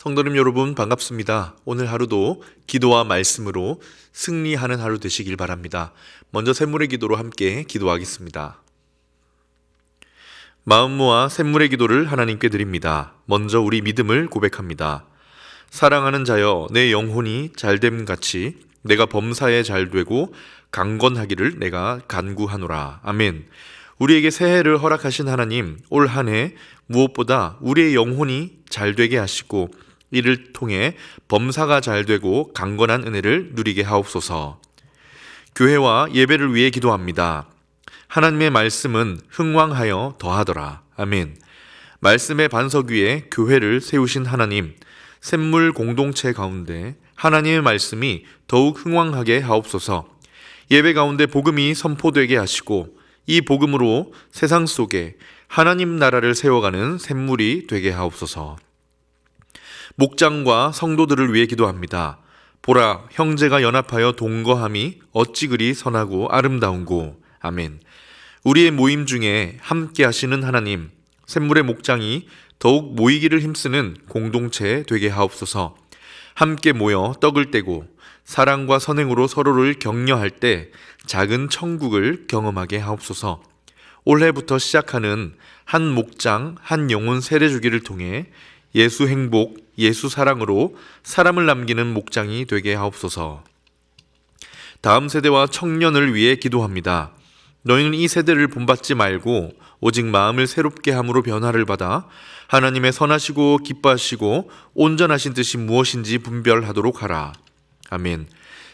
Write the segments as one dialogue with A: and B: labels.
A: 성도님 여러분 반갑습니다. 오늘 하루도 기도와 말씀으로 승리하는 하루 되시길 바랍니다. 먼저 샘물의 기도로 함께 기도하겠습니다. 마음 모아 샘물의 기도를 하나님께 드립니다. 먼저 우리 믿음을 고백합니다. 사랑하는 자여, 내 영혼이 잘됨 같이 내가 범사에 잘되고 강건하기를 내가 간구하노라. 아멘. 우리에게 새해를 허락하신 하나님, 올 한 해 무엇보다 우리의 영혼이 잘되게 하시고 이를 통해 범사가 잘되고 강건한 은혜를 누리게 하옵소서. 교회와 예배를 위해 기도합니다. 하나님의 말씀은 흥왕하여 더하더라. 아멘. 말씀의 반석 위에 교회를 세우신 하나님, 샘물 공동체 가운데 하나님의 말씀이 더욱 흥왕하게 하옵소서. 예배 가운데 복음이 선포되게 하시고 이 복음으로 세상 속에 하나님 나라를 세워가는 샘물이 되게 하옵소서. 목장과 성도들을 위해 기도합니다. 보라, 형제가 연합하여 동거함이 어찌 그리 선하고 아름다운고. 아멘. 우리의 모임 중에 함께 하시는 하나님, 샘물의 목장이 더욱 모이기를 힘쓰는 공동체 되게 하옵소서. 함께 모여 떡을 떼고 사랑과 선행으로 서로를 격려할 때 작은 천국을 경험하게 하옵소서. 올해부터 시작하는 한 목장, 한 영혼 세례주기를 통해 예수 행복, 예수 사랑으로 사람을 남기는 목장이 되게 하옵소서. 다음 세대와 청년을 위해 기도합니다. 너희는 이 세대를 본받지 말고 오직 마음을 새롭게 함으로 변화를 받아 하나님의 선하시고 기뻐하시고 온전하신 뜻이 무엇인지 분별하도록 하라. 아멘.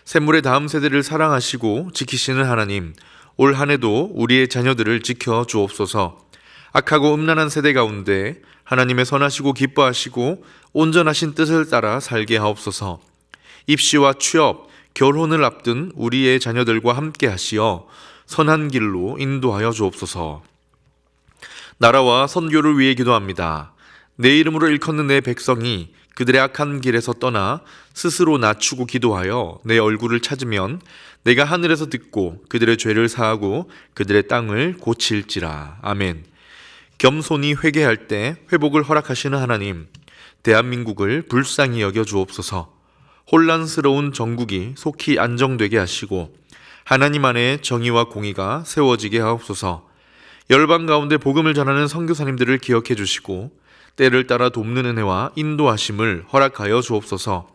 A: 샘물의 다음 세대를 사랑하시고 지키시는 하나님, 올 한 해도 우리의 자녀들을 지켜 주옵소서. 악하고 음란한 세대 가운데 하나님의 선하시고 기뻐하시고 온전하신 뜻을 따라 살게 하옵소서. 입시와 취업, 결혼을 앞둔 우리의 자녀들과 함께 하시어 선한 길로 인도하여 주옵소서. 나라와 선교를 위해 기도합니다. 내 이름으로 일컫는 내 백성이 그들의 악한 길에서 떠나 스스로 낮추고 기도하여 내 얼굴을 찾으면 내가 하늘에서 듣고 그들의 죄를 사하고 그들의 땅을 고칠지라. 아멘. 겸손히 회개할 때 회복을 허락하시는 하나님, 대한민국을 불쌍히 여겨 주옵소서. 혼란스러운 정국이 속히 안정되게 하시고 하나님 안에 정의와 공의가 세워지게 하옵소서. 열방 가운데 복음을 전하는 선교사님들을 기억해 주시고 때를 따라 돕는 은혜와 인도하심을 허락하여 주옵소서.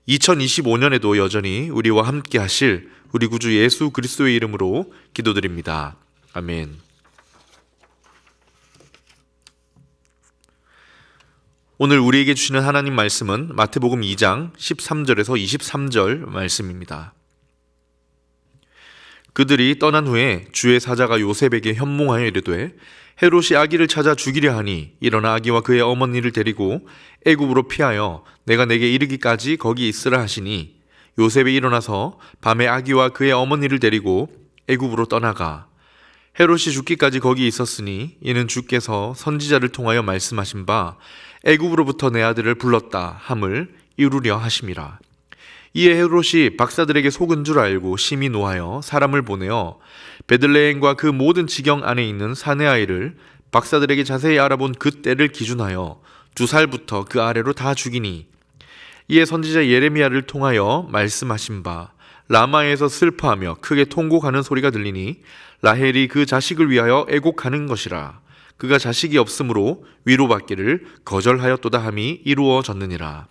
A: 2025년에도 여전히 우리와 함께 하실 우리 구주 예수 그리스도의 이름으로 기도드립니다. 아멘. 오늘 우리에게 주시는 하나님 말씀은 마태복음 2장 13절에서 23절 말씀입니다. 그들이 떠난 후에 주의 사자가 요셉에게 현몽하여 이르되 헤롯이 아기를 찾아 죽이려 하니 일어나 아기와 그의 어머니를 데리고 애굽으로 피하여 내가 내게 이르기까지 거기 있으라 하시니 요셉이 일어나서 밤에 아기와 그의 어머니를 데리고 애굽으로 떠나가 헤롯이 죽기까지 거기 있었으니 이는 주께서 선지자를 통하여 말씀하신 바 애굽으로부터 내 아들을 불렀다 함을 이루려 하심이라. 이에 헤롯이 박사들에게 속은 줄 알고 심히 노하여 사람을 보내어 베들레헴과 그 모든 지경 안에 있는 사내 아이를 박사들에게 자세히 알아본 그 때를 기준하여 2살부터 그 아래로 다 죽이니 이에 선지자 예레미야를 통하여 말씀하신 바 라마에서 슬퍼하며 크게 통곡하는 소리가 들리니 라헬이 그 자식을 위하여 애곡하는 것이라. 그가 자식이 없으므로 위로받기를 거절하였도다 함이 이루어졌느니라.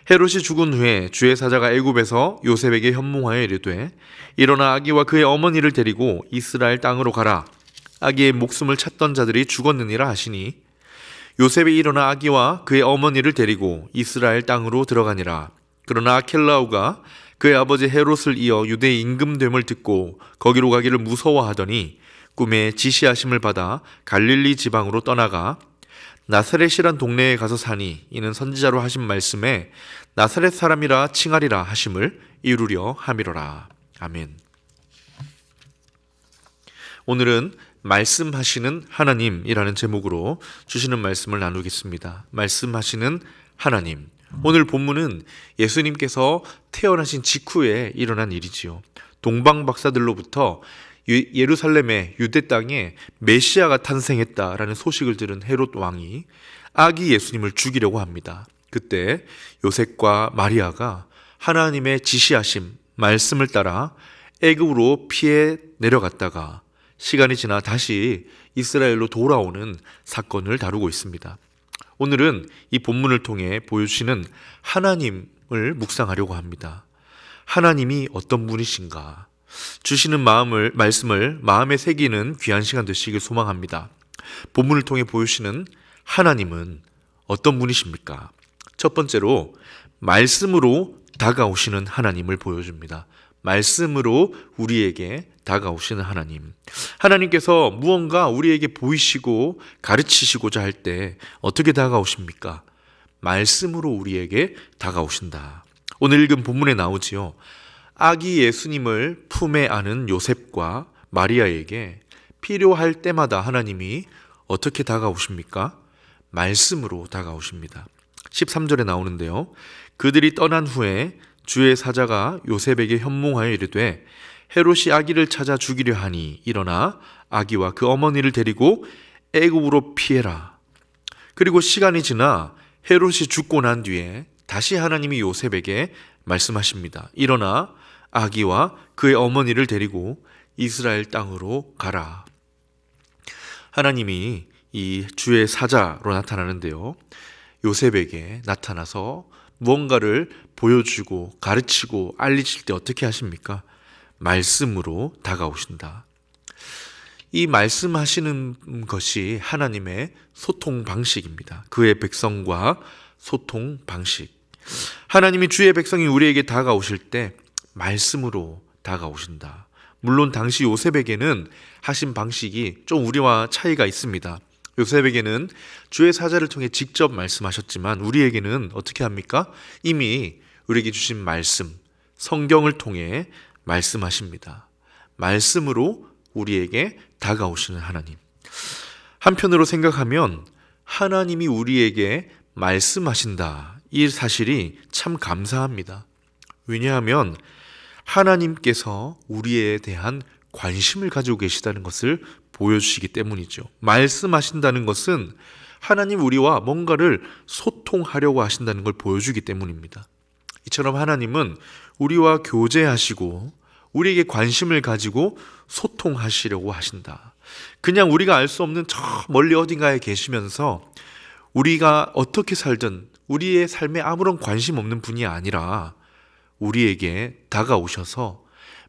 A: 헤롯이 죽은 후에 주의 사자가 애굽에서 요셉에게 현몽하여 이르되 일어나 아기와 그의 어머니를 데리고 이스라엘 땅으로 가라. 아기의 목숨을 찾던 자들이 죽었느니라 하시니 요셉이 일어나 아기와 그의 어머니를 데리고 이스라엘 땅으로 들어가니라. 그러나 아켈라오가 그의 아버지 헤롯을 이어 유대의 임금됨을 듣고 거기로 가기를 무서워하더니 꿈에 지시하심을 받아 갈릴리 지방으로 떠나가 나사렛이란 동네에 가서 사니 이는 선지자로 하신 말씀에 나사렛 사람이라 칭하리라 하심을 이루려 함이로라. 아멘. 오늘은 말씀하시는 하나님이라는 제목으로 주시는 말씀을 나누겠습니다. 말씀하시는 하나님. 오늘 본문은 예수님께서 태어나신 직후에 일어난 일이지요. 동방 박사들로부터 예루살렘의 유대 땅에 메시아가 탄생했다라는 소식을 들은 헤롯 왕이 아기 예수님을 죽이려고 합니다. 그때 요셉과 마리아가 하나님의 지시하심 말씀을 따라 애굽으로 피해 내려갔다가 시간이 지나 다시 이스라엘로 돌아오는 사건을 다루고 있습니다. 오늘은 이 본문을 통해 보여주시는 하나님을 묵상하려고 합니다. 하나님이 어떤 분이신가? 주시는 말씀을 마음에 새기는 귀한 시간 되시길 소망합니다. 본문을 통해 보여주시는 하나님은 어떤 분이십니까? 첫 번째로 말씀으로 다가오시는 하나님을 보여줍니다. 말씀으로 우리에게 다가오시는 하나님. 하나님께서 무언가 우리에게 보이시고 가르치시고자 할 때 어떻게 다가오십니까? 말씀으로 우리에게 다가오신다. 오늘 읽은 본문에 나오지요. 아기 예수님을 품에 안은 요셉과 마리아에게 필요할 때마다 하나님이 어떻게 다가오십니까? 말씀으로 다가오십니다. 13절에 나오는데요. 그들이 떠난 후에 주의 사자가 요셉에게 현몽하여 이르되 헤롯이 아기를 찾아 죽이려 하니 일어나 아기와 그 어머니를 데리고 애굽으로 피해라. 그리고 시간이 지나 헤롯이 죽고 난 뒤에 다시 하나님이 요셉에게 말씀하십니다. 일어나 아기와 그의 어머니를 데리고 이스라엘 땅으로 가라. 하나님이 이 주의 사자로 나타나는데요. 요셉에게 나타나서 무언가를 보여주고 가르치고 알리실 때 어떻게 하십니까? 말씀으로 다가오신다. 이 말씀하시는 것이 하나님의 소통 방식입니다. 그의 백성과 소통 방식. 하나님이 주의 백성이 우리에게 다가오실 때 말씀으로 다가오신다. 물론 당시 요셉에게는 하신 방식이 좀 우리와 차이가 있습니다. 요셉에게는 주의 사자를 통해 직접 말씀하셨지만 우리에게는 어떻게 합니까? 이미 우리에게 주신 말씀, 성경을 통해 말씀하십니다. 말씀으로 우리에게 다가오시는 하나님. 한편으로 생각하면 하나님이 우리에게 말씀하신다. 이 사실이 참 감사합니다. 왜냐하면 하나님께서 우리에 대한 관심을 가지고 계시다는 것을 보여주시기 때문이죠. 말씀하신다는 것은 하나님 우리와 뭔가를 소통하려고 하신다는 걸 보여주기 때문입니다. 이처럼 하나님은 우리와 교제하시고 우리에게 관심을 가지고 소통하시려고 하신다. 그냥 우리가 알 수 없는 저 멀리 어딘가에 계시면서 우리가 어떻게 살든 우리의 삶에 아무런 관심 없는 분이 아니라 우리에게 다가오셔서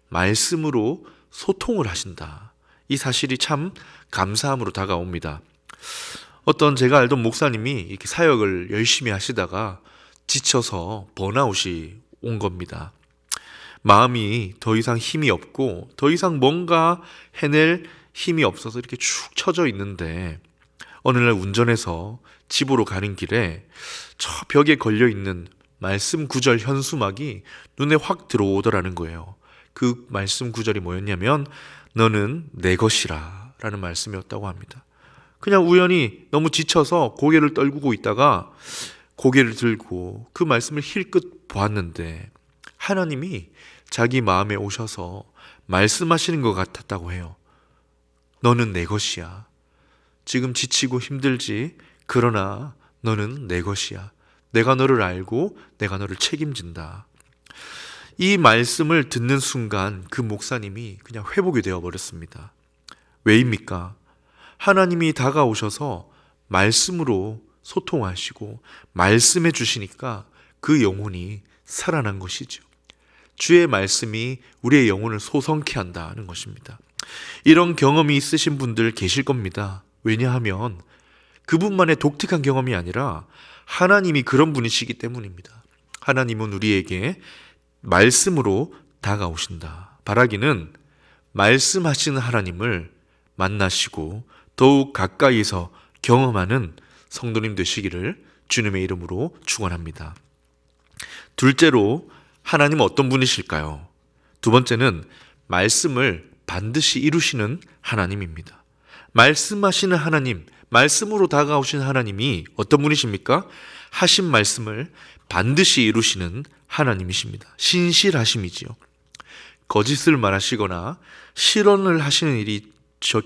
A: 말씀으로 소통을 하신다. 이 사실이 참 감사함으로 다가옵니다. 어떤 제가 알던 목사님이 이렇게 사역을 열심히 하시다가 지쳐서 번아웃이 온 겁니다. 마음이 더 이상 힘이 없고 더 이상 뭔가 해낼 힘이 없어서 이렇게 축 처져 있는데 어느 날 운전해서 집으로 가는 길에 저 벽에 걸려있는 말씀 구절 현수막이 눈에 확 들어오더라는 거예요. 그 말씀 구절이 뭐였냐면 너는 내 것이라 라는 말씀이었다고 합니다. 그냥 우연히 너무 지쳐서 고개를 떨구고 있다가 고개를 들고 그 말씀을 힐끗 보았는데 하나님이 자기 마음에 오셔서 말씀하시는 것 같았다고 해요. 너는 내 것이야. 지금 지치고 힘들지. 그러나 너는 내 것이야. 내가 너를 알고 내가 너를 책임진다. 이 말씀을 듣는 순간 그 목사님이 그냥 회복이 되어버렸습니다. 왜입니까? 하나님이 다가오셔서 말씀으로 소통하시고 말씀해 주시니까 그 영혼이 살아난 것이죠. 주의 말씀이 우리의 영혼을 소성케 한다는 것입니다. 이런 경험이 있으신 분들 계실 겁니다. 왜냐하면 그분만의 독특한 경험이 아니라 하나님이 그런 분이시기 때문입니다. 하나님은 우리에게 말씀으로 다가오신다. 바라기는 말씀하시는 하나님을 만나시고 더욱 가까이서 경험하는 성도님 되시기를 주님의 이름으로 축원합니다. 둘째로 하나님은 어떤 분이실까요? 두 번째는 말씀을 반드시 이루시는 하나님입니다. 말씀하시는 하나님, 말씀으로 다가오신 하나님이 어떤 분이십니까? 하신 말씀을 반드시 이루시는 하나님이십니다. 신실하심이지요. 거짓을 말하시거나 실언을 하시는 일이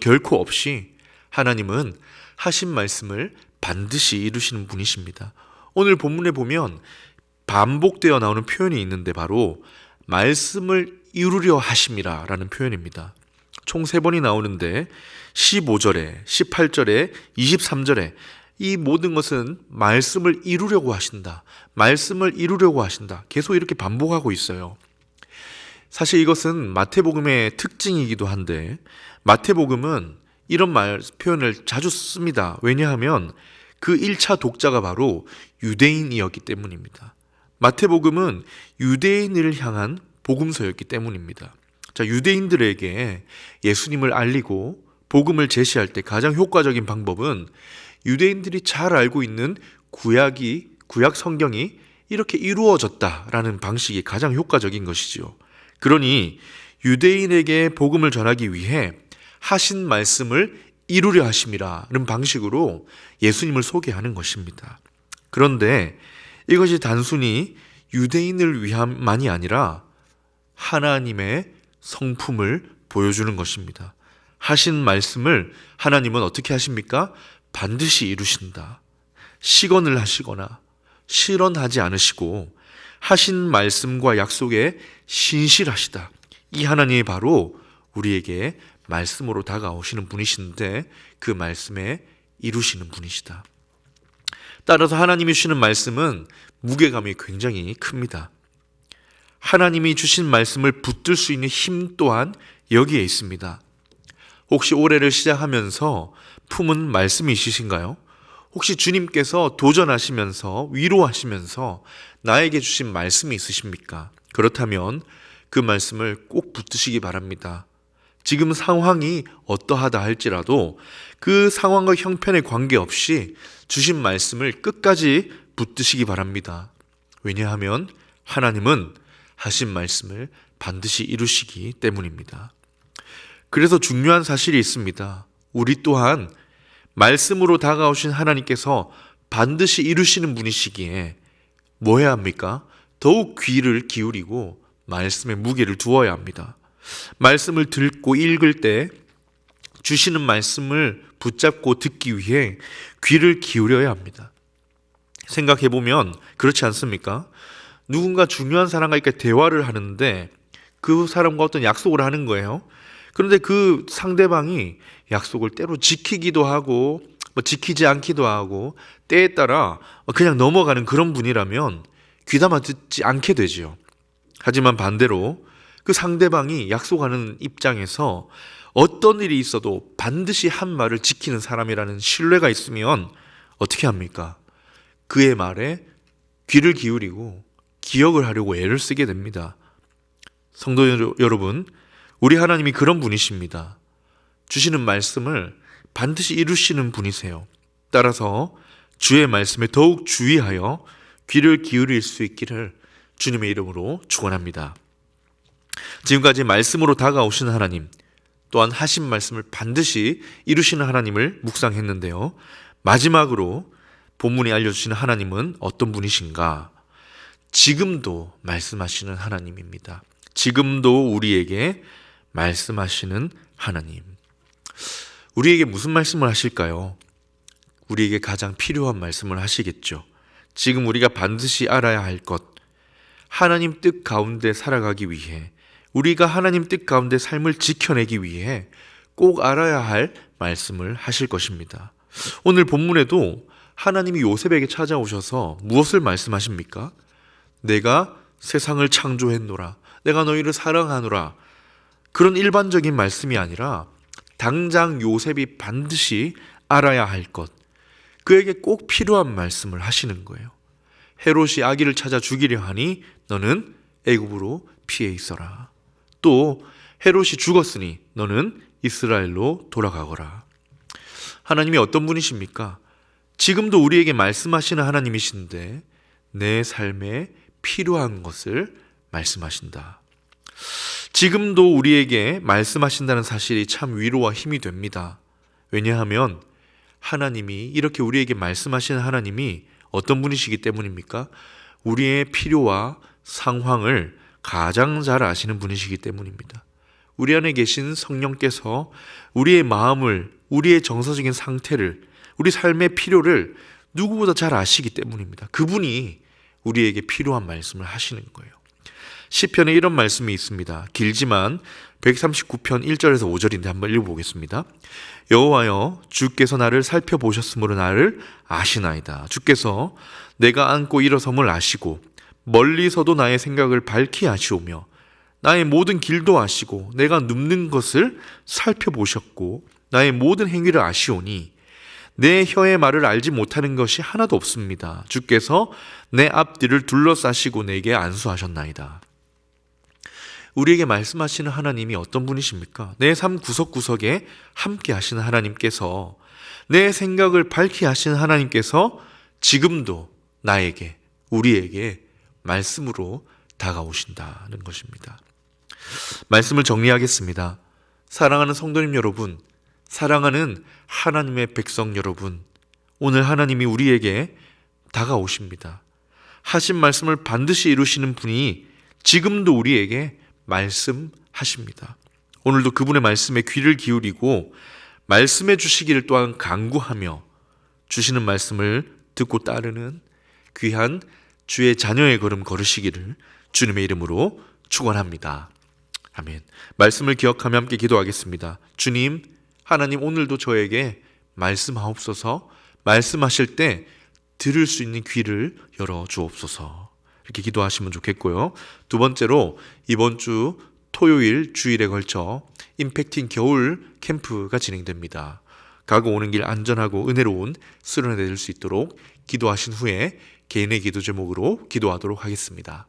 A: 결코 없이 하나님은 하신 말씀을 반드시 이루시는 분이십니다. 오늘 본문에 보면 반복되어 나오는 표현이 있는데 바로 말씀을 이루려 하심이라 라는 표현입니다. 총 3번이 나오는데 15절에, 18절에, 23절에 이 모든 것은 말씀을 이루려고 하신다. 말씀을 이루려고 하신다. 계속 이렇게 반복하고 있어요. 사실 이것은 마태복음의 특징이기도 한데 마태복음은 이런 표현을 자주 씁니다. 왜냐하면 그 1차 독자가 바로 유대인이었기 때문입니다. 마태복음은 유대인을 향한 복음서였기 때문입니다. 자, 유대인들에게 예수님을 알리고 복음을 제시할 때 가장 효과적인 방법은 유대인들이 잘 알고 있는 구약 성경이 이렇게 이루어졌다라는 방식이 가장 효과적인 것이지요. 그러니 유대인에게 복음을 전하기 위해 하신 말씀을 이루려 하심이라는 방식으로 예수님을 소개하는 것입니다. 그런데 이것이 단순히 유대인을 위함만이 아니라 하나님의 성품을 보여주는 것입니다. 하신 말씀을 하나님은 어떻게 하십니까? 반드시 이루신다. 시건을 하시거나 실언하지 않으시고 하신 말씀과 약속에 신실하시다. 이 하나님이 바로 우리에게 말씀으로 다가오시는 분이신데 그 말씀에 이루시는 분이시다. 따라서 하나님이 주시는 말씀은 무게감이 굉장히 큽니다. 하나님이 주신 말씀을 붙들 수 있는 힘 또한 여기에 있습니다. 혹시 올해를 시작하면서 품은 말씀이 있으신가요? 혹시 주님께서 도전하시면서 위로하시면서 나에게 주신 말씀이 있으십니까? 그렇다면 그 말씀을 꼭 붙드시기 바랍니다. 지금 상황이 어떠하다 할지라도 그 상황과 형편에 관계없이 주신 말씀을 끝까지 붙드시기 바랍니다. 왜냐하면 하나님은 하신 말씀을 반드시 이루시기 때문입니다. 그래서 중요한 사실이 있습니다. 우리 또한 말씀으로 다가오신 하나님께서 반드시 이루시는 분이시기에 뭐 해야 합니까? 더욱 귀를 기울이고 말씀에 무게를 두어야 합니다. 말씀을 듣고 읽을 때 주시는 말씀을 붙잡고 듣기 위해 귀를 기울여야 합니다. 생각해보면 그렇지 않습니까? 누군가 중요한 사람과 이렇게 대화를 하는데 그 사람과 어떤 약속을 하는 거예요. 그런데 그 상대방이 약속을 때로 지키기도 하고 지키지 않기도 하고 때에 따라 그냥 넘어가는 그런 분이라면 귀담아 듣지 않게 되지요. 하지만 반대로 그 상대방이 약속하는 입장에서 어떤 일이 있어도 반드시 한 말을 지키는 사람이라는 신뢰가 있으면 어떻게 합니까? 그의 말에 귀를 기울이고 기억을 하려고 애를 쓰게 됩니다. 성도 여러분, 우리 하나님이 그런 분이십니다. 주시는 말씀을 반드시 이루시는 분이세요. 따라서 주의 말씀에 더욱 주의하여 귀를 기울일 수 있기를 주님의 이름으로 축원합니다. 지금까지 말씀으로 다가오시는 하나님, 또한 하신 말씀을 반드시 이루시는 하나님을 묵상했는데요. 마지막으로 본문이 알려주시는 하나님은 어떤 분이신가? 지금도 말씀하시는 하나님입니다. 지금도 우리에게 말씀하시는 하나님. 우리에게 무슨 말씀을 하실까요? 우리에게 가장 필요한 말씀을 하시겠죠. 지금 우리가 반드시 알아야 할 것, 하나님 뜻 가운데 살아가기 위해, 우리가 하나님 뜻 가운데 삶을 지켜내기 위해 꼭 알아야 할 말씀을 하실 것입니다. 오늘 본문에도 하나님이 요셉에게 찾아오셔서 무엇을 말씀하십니까? 내가 세상을 창조했노라, 내가 너희를 사랑하노라, 그런 일반적인 말씀이 아니라 당장 요셉이 반드시 알아야 할 것, 그에게 꼭 필요한 말씀을 하시는 거예요. 헤롯이 아기를 찾아 죽이려 하니 너는 애굽으로 피해 있어라. 또 헤롯이 죽었으니 너는 이스라엘로 돌아가거라. 하나님이 어떤 분이십니까? 지금도 우리에게 말씀하시는 하나님이신데 내 삶에 필요한 것을 말씀하신다. 지금도 우리에게 말씀하신다는 사실이 참 위로와 힘이 됩니다. 왜냐하면 하나님이 이렇게 우리에게 말씀하시는 하나님이 어떤 분이시기 때문입니까? 우리의 필요와 상황을 가장 잘 아시는 분이시기 때문입니다. 우리 안에 계신 성령께서 우리의 마음을, 우리의 정서적인 상태를, 우리 삶의 필요를 누구보다 잘 아시기 때문입니다. 그분이 우리에게 필요한 말씀을 하시는 거예요. 시편에 이런 말씀이 있습니다. 길지만 139편 1절에서 5절인데 한번 읽어보겠습니다. 여호와여, 주께서 나를 살펴보셨으므로 나를 아시나이다. 주께서 내가 앉고 일어섬을 아시고 멀리서도 나의 생각을 밝히 아시오며 나의 모든 길도 아시고 내가 눕는 것을 살펴보셨고 나의 모든 행위를 아시오니 내 혀의 말을 알지 못하는 것이 하나도 없습니다. 주께서 내 앞뒤를 둘러싸시고 내게 안수하셨나이다. 우리에게 말씀하시는 하나님이 어떤 분이십니까? 내 삶 구석구석에 함께 하시는 하나님께서, 내 생각을 밝히 하시는 하나님께서 지금도 나에게, 우리에게 말씀으로 다가오신다는 것입니다. 말씀을 정리하겠습니다. 사랑하는 성도님 여러분, 사랑하는 하나님의 백성 여러분, 오늘 하나님이 우리에게 다가오십니다. 하신 말씀을 반드시 이루시는 분이 지금도 우리에게 말씀하십니다. 오늘도 그분의 말씀에 귀를 기울이고 말씀해 주시기를 또한 간구하며 주시는 말씀을 듣고 따르는 귀한 주의 자녀의 걸음 걸으시기를 주님의 이름으로 축원합니다. 아멘. 말씀을 기억하며 함께 기도하겠습니다. 주님, 하나님 오늘도 저에게 말씀하옵소서. 말씀하실 때 들을 수 있는 귀를 열어 주옵소서. 이렇게 기도하시면 좋겠고요. 두 번째로 이번 주 토요일 주일에 걸쳐 임팩팅 겨울 캠프가 진행됩니다. 가고 오는 길 안전하고 은혜로운 수련회 될 수 있도록 기도하신 후에 개인의 기도 제목으로 기도하도록 하겠습니다.